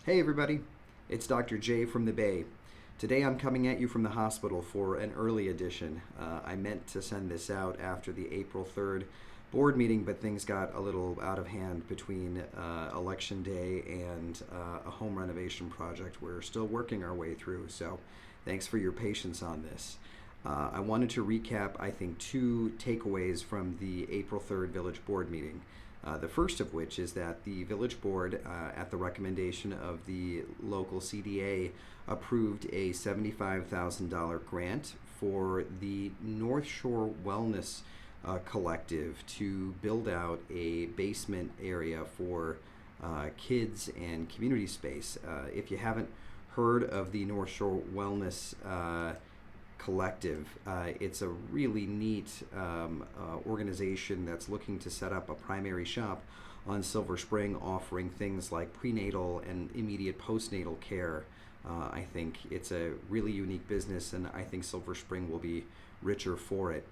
Hey everybody, it's Dr. J from the Bay. Today I'm coming at you from the hospital for an early edition. I meant to send this out after the April 3rd board meeting, but things got a little out of hand between Election Day and a home renovation project we're still working our way through, so thanks for your patience on this. I wanted to recap, I think, two takeaways from the April 3rd Village Board meeting. The first of which is that the Village Board, at the recommendation of the local CDA, approved a $75,000 grant for the North Shore Wellness Collective to build out a basement area for kids and community space. If you haven't heard of the North Shore Wellness Collective. It's a really neat organization that's looking to set up a primary shop on Silver Spring, offering things like prenatal and immediate postnatal care. I think it's a really unique business, and I think Silver Spring will be richer for it.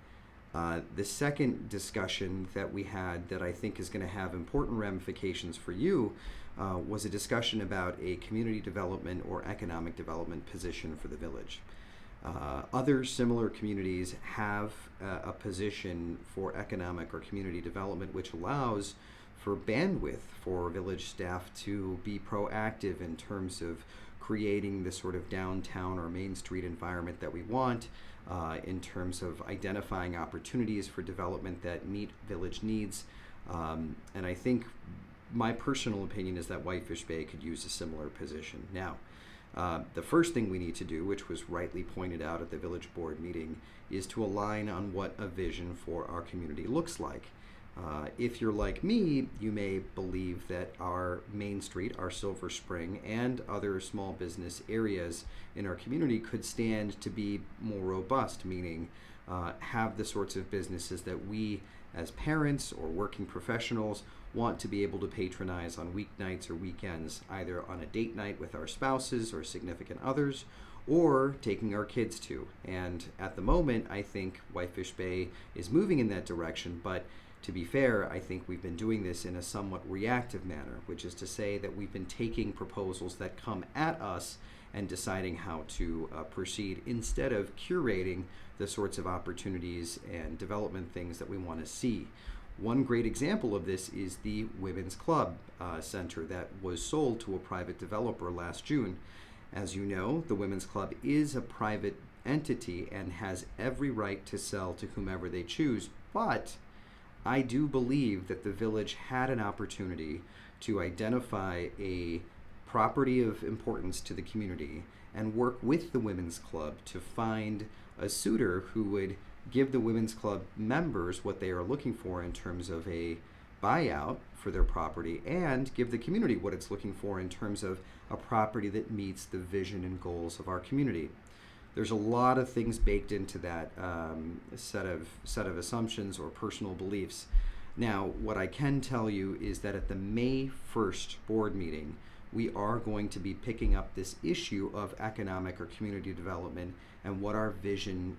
The second discussion that we had that I think is going to have important ramifications for you was a discussion about a community development or economic development position for the village. Other similar communities have a position for economic or community development which allows for bandwidth for village staff to be proactive in terms of creating the sort of downtown or Main Street environment that we want, in terms of identifying opportunities for development that meet village needs. And I think my personal opinion is that Whitefish Bay could use a similar position. Now, the first thing we need to do, which was rightly pointed out at the village board meeting, is to align on what a vision for our community looks like. If you're like me, you may believe that our Main Street, our Silver Spring, and other small business areas in our community could stand to be more robust, meaning have the sorts of businesses that we as parents or working professionals want to be able to patronize on weeknights or weekends, either on a date night with our spouses or significant others, or taking our kids to. And at the moment, I think Whitefish Bay is moving in that direction, but to be fair, I think we've been doing this in a somewhat reactive manner, which is to say that we've been taking proposals that come at us and deciding how to proceed instead of curating the sorts of opportunities and development things that we want to see. One great example of this is the Women's Club Center that was sold to a private developer last June. As you know, the Women's Club is a private entity and has every right to sell to whomever they choose, but I do believe that the village had an opportunity to identify a property of importance to the community and work with the Women's Club to find a suitor who would give the Women's Club members what they are looking for in terms of a buyout for their property, and give the community what it's looking for in terms of a property that meets the vision and goals of our community. There's a lot of things baked into that set of assumptions or personal beliefs. Now, what I can tell you is that at the May 1st board meeting, we are going to be picking up this issue of economic or community development and what our vision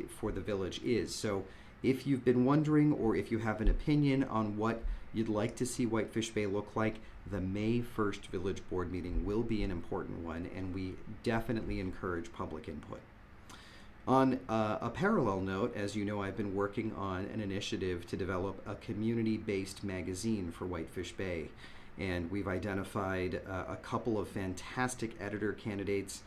for the village is. So if you've been wondering, or if you have an opinion on what you'd like to see Whitefish Bay look like, the May 1st village board meeting will be an important one, and we definitely encourage public input. On a parallel note, as you know, I've been working on an initiative to develop a community-based magazine for Whitefish Bay, and we've identified a couple of fantastic editor candidates.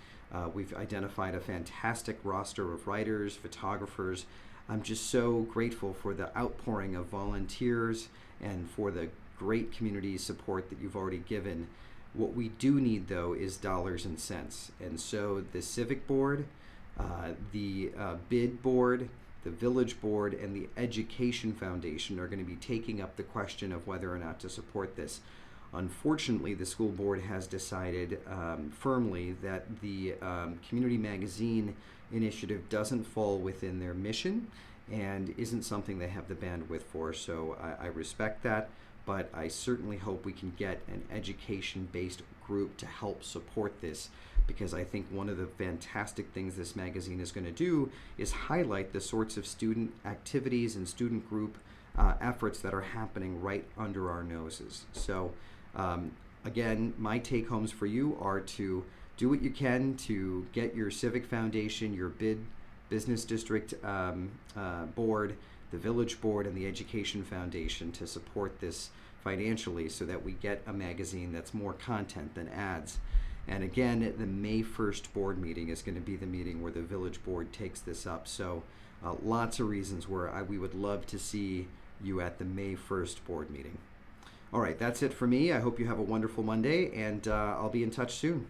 We've identified a fantastic roster of writers, photographers. I'm just so grateful for the outpouring of volunteers and for the great community support that you've already given. What we do need, though, is dollars and cents. And so the Civic Board, the Bid Board, the Village Board, and the Education Foundation are going to be taking up the question of whether or not to support this. Unfortunately, the school board has decided firmly that the community magazine initiative doesn't fall within their mission and isn't something they have the bandwidth for. So I respect that, but I certainly hope we can get an education-based group to help support this, because I think one of the fantastic things this magazine is going to do is highlight the sorts of student activities and student group efforts that are happening right under our noses. So again, my take homes for you are to do what you can to get your civic foundation, your business district board, the village board, and the education foundation to support this financially so that we get a magazine that's more content than ads. And again, the May 1st board meeting is going to be the meeting where the village board takes this up. So lots of reasons where we would love to see you at the May 1st board meeting. All right, that's it for me. I hope you have a wonderful Monday, and I'll be in touch soon.